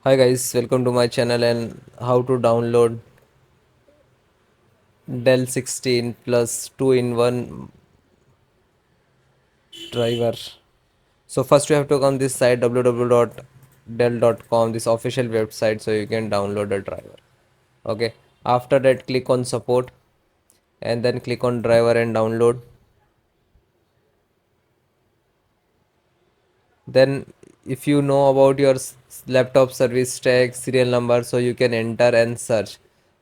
Hi guys, welcome to my channel and how to download Dell 16 plus 2-in-1 driver. So first you have to come this site www.dell.com, this official website, so you can download the driver. Okay. After that click on support and then click on driver and download. Then if you know about your laptop service tag serial number, so you can enter and search.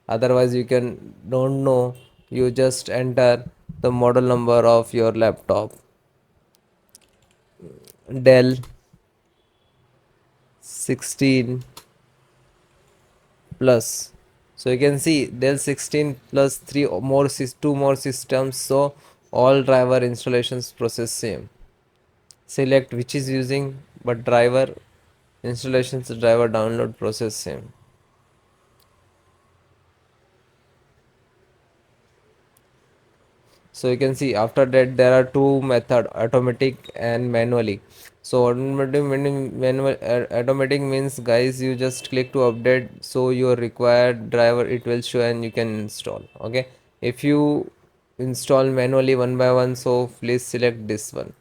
Otherwise you can don't know, you just enter the model number of your laptop. Dell 16 plus. So you can see Dell 16 plus two more systems, so all driver installations process same. Select which is using, but driver installations driver download process same. So you can see after that there are two method, automatic and manually. So automatic means guys, you just click to update, so your required driver it will show and you can install. Okay, if you install manually one by one, so please select this one.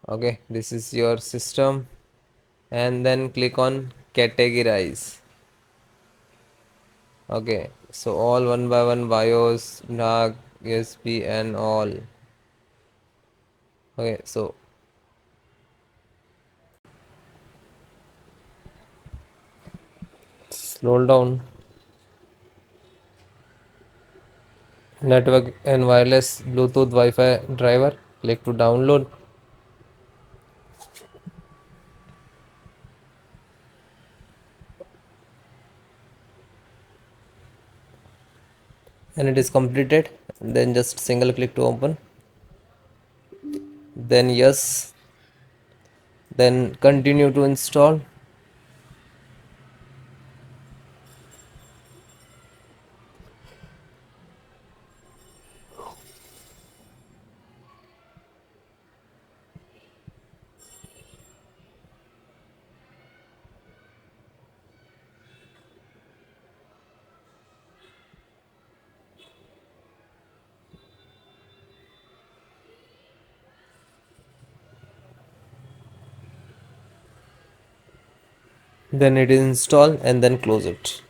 Okay, this is your system and then click on categorize. Okay, so all one by one, BIOS, dark, USB and all. Okay, so scroll down, network and wireless Bluetooth Wi-Fi driver, click to download. And it is completed. Then just single click to open. Then yes. Then continue to install. Then it is installed and then close it.